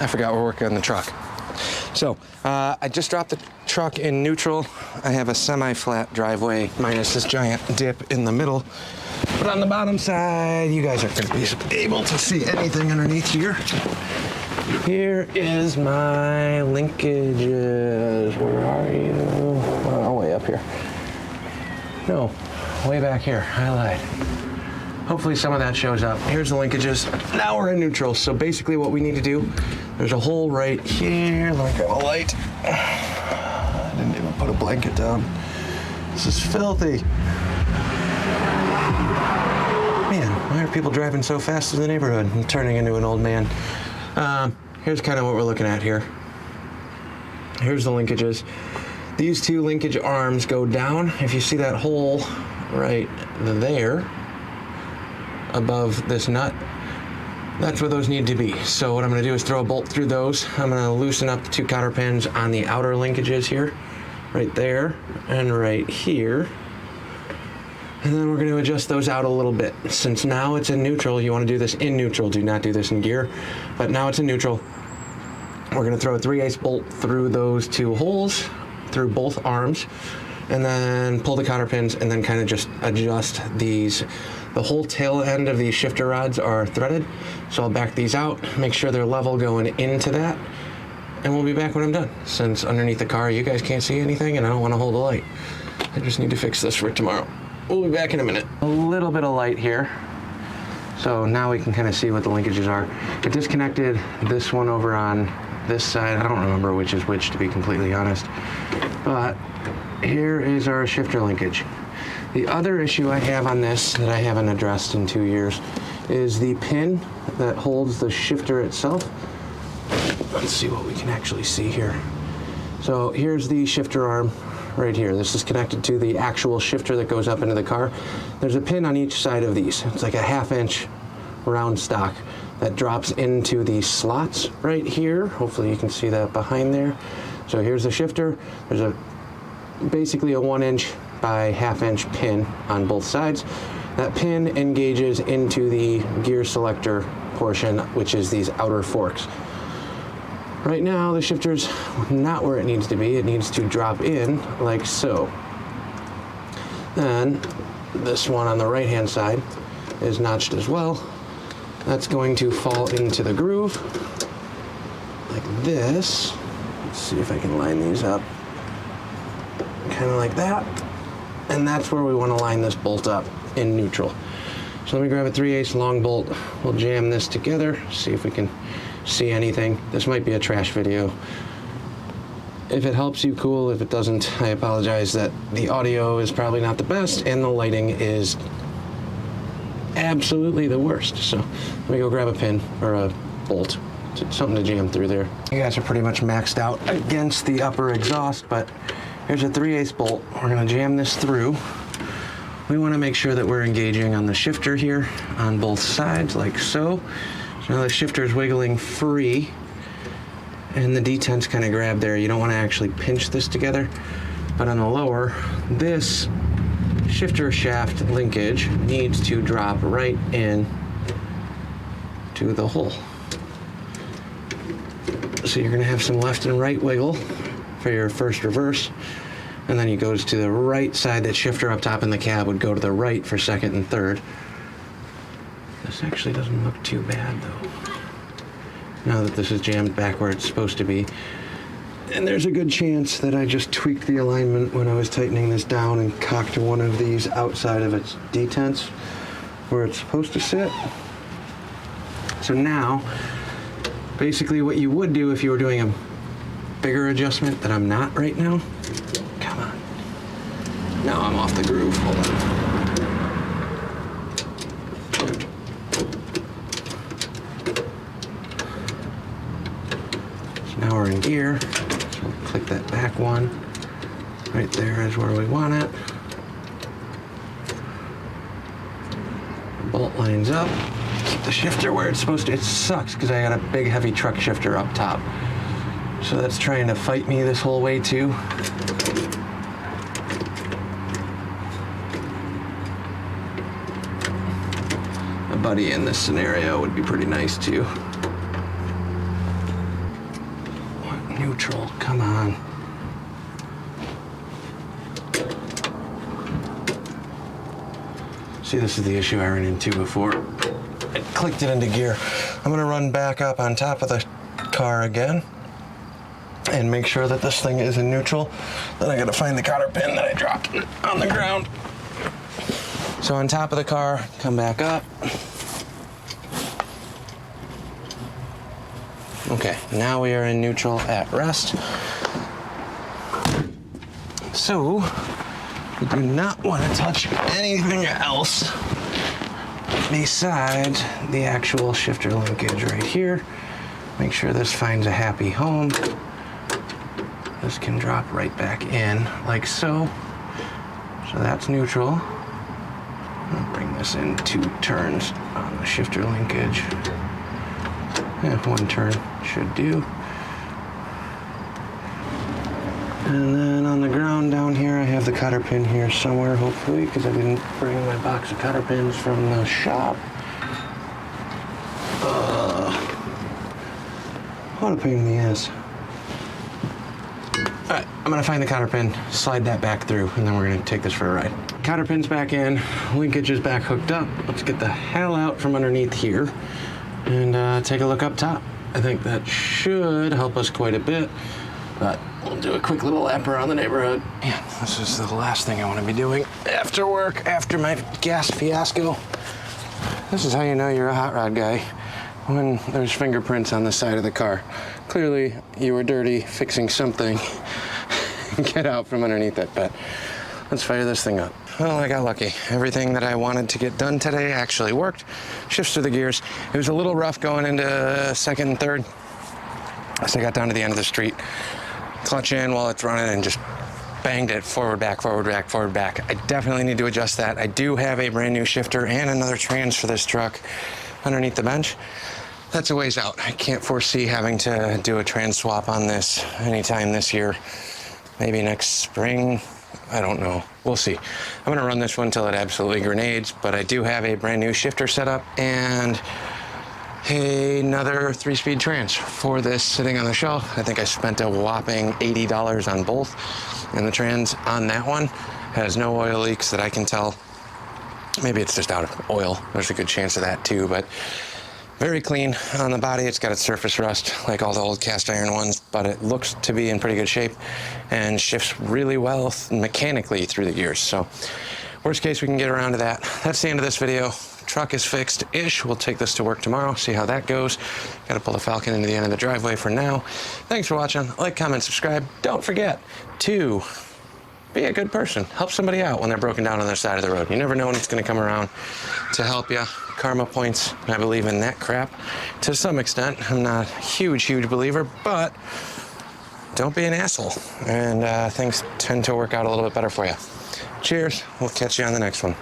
I forgot we're working on the truck. So I just dropped the truck in neutral. I have a semi-flat driveway minus this giant dip in the middle. But on the bottom side, you guys aren't going to be able to see anything underneath here. Here is my linkages. Where are you? Oh, way up here. No, way back here. Highlight. Hopefully some of that shows up. Here's the linkages. Now we're in neutral. So basically what we need to do, there's a hole right here. Let me grab a light. I didn't even put a blanket down. This is filthy. Man, why are people driving so fast in the neighborhood? I'm turning into an old man. Here's kind of what we're looking at here. Here's the linkages. These two linkage arms go down. If you see that hole right there, above this nut, that's where those need to be. So what I'm going to do is throw a bolt through those. I'm going to loosen up the two cotter pins on the outer linkages here, right there and right here. And then we're going to adjust those out a little bit. Since now it's in neutral, you want to do this in neutral. Do not do this in gear. But now it's in neutral. We're going to throw a 3/8 bolt through those two holes, through both arms, and then pull the cotter pins and then kind of just adjust these. The whole tail end of these shifter rods are threaded, so I'll back these out, make sure they're level going into that, and we'll be back when I'm done. Since underneath the car you guys can't see anything and I don't want to hold a light. I just need to fix this for tomorrow. We'll be back in a minute. A little bit of light here. So now we can kind of see what the linkages are. I disconnected this one over on this side. I don't remember which is which, to be completely honest. But here is our shifter linkage. The other issue I have on this that I haven't addressed in 2 years is the pin that holds the shifter itself. Let's see what we can actually see here. So here's the shifter arm right here. This is connected to the actual shifter that goes up into the car. There's a pin on each side of these. It's like a 1/2 inch round stock that drops into these slots right here. Hopefully you can see that behind there. So here's the shifter. There's basically a 1 inch by 1/2 inch pin on both sides. That pin engages into the gear selector portion, which is these outer forks. Right now the shifter's not where it needs to be. It needs to drop in like so. Then this one on the right hand side is notched as well. That's going to fall into the groove like this. Let's see if I can line these up. Kind of like that. And that's where we want to line this bolt up in neutral. So let me grab a 3/8 long bolt. We'll jam this together, see if we can see anything. This might be a trash video. If it helps you, cool. If it doesn't, I apologize that the audio is probably not the best and the lighting is absolutely the worst. So let me go grab a pin or a bolt, something to jam through there. You guys are pretty much maxed out against the upper exhaust, but here's a 3/8 bolt. We're going to jam this through. We want to make sure that we're engaging on the shifter here on both sides like so. So now the shifter is wiggling free and the detent's kind of grabbed there. You don't want to actually pinch this together, but on the lower, this shifter shaft linkage needs to drop right in to the hole. So you're going to have some left and right wiggle for your first reverse, and then it goes to the right side. That shifter up top in the cab would go to the right for second and third. This actually doesn't look too bad though, now that this is jammed back where it's supposed to be. And there's a good chance that I just tweaked the alignment when I was tightening this down and cocked one of these outside of its detents where it's supposed to sit. So now, basically what you would do if you were doing a bigger adjustment that I'm not right now. Come on. Now I'm off the groove. Hold on. So now we're in gear. So we'll click that back one. Right there is where we want it. The bolt lines up. Keep the shifter where it's supposed to. It sucks because I got a big heavy truck shifter up top. So that's trying to fight me this whole way too. A buddy in this scenario would be pretty nice too. neutral, come on. See, this is the issue I ran into before. I clicked it into gear. I'm gonna run back up on top of the car again and make sure that this thing is in neutral. Then I gotta find the cotter pin that I dropped on the ground. So on top of the car, come back up. Okay, now we are in neutral at rest. So, we do not want to touch anything else besides the actual shifter linkage right here. Make sure this finds a happy home. This can drop right back in like so. So that's neutral. I'll bring this in 2 turns on the shifter linkage. Yeah, 1 turn should do. And then on the ground down here, I have the cotter pin here somewhere, hopefully, because I didn't bring my box of cotter pins from the shop. What a pain in the ass. All right, I'm gonna find the cotter pin, slide that back through, and then we're gonna take this for a ride. Cotter pin's back in, linkage is back hooked up. Let's get the hell out from underneath here and take a look up top. I think that should help us quite a bit, but we'll do a quick little lap around the neighborhood. Man, this is the last thing I want to be doing after work, after my gas fiasco. This is how you know you're a hot rod guy, when there's fingerprints on the side of the car. Clearly, you were dirty fixing something. Get out from underneath it, but let's fire this thing up. Well, I got lucky. Everything that I wanted to get done today actually worked. Shifts through the gears. It was a little rough going into second and third. As I got down to the end of the street, clutch in while it's running and just banged it forward, back, forward, back, forward, back. I definitely need to adjust that. I do have a brand new shifter and another trans for this truck underneath the bench. That's a ways out. I can't foresee having to do a trans swap on this anytime this year. Maybe next spring. I don't know. We'll see. I'm gonna run this one until it absolutely grenades, but I do have a brand new shifter set up and another 3-speed trans for this sitting on the shelf. I think I spent a whopping $80 on both, and the trans on that one has no oil leaks that I can tell. Maybe it's just out of oil. There's a good chance of that too, but very clean on the body. It's got its surface rust like all the old cast iron ones, but it looks to be in pretty good shape and shifts really well mechanically through the gears. So worst case, we can get around to that. That's the end of this video. Truck is fixed-ish. We'll take this to work tomorrow, see how that goes. Got to pull the Falcon into the end of the driveway for now. Thanks for watching. Like, comment, subscribe. Don't forget to be a good person. Help somebody out when they're broken down on their side of the road. You never know when it's going to come around to help you. Karma points, I believe in that crap to some extent. I'm not a huge believer, but don't be an asshole. And things tend to work out a little bit better for you. Cheers. We'll catch you on the next one.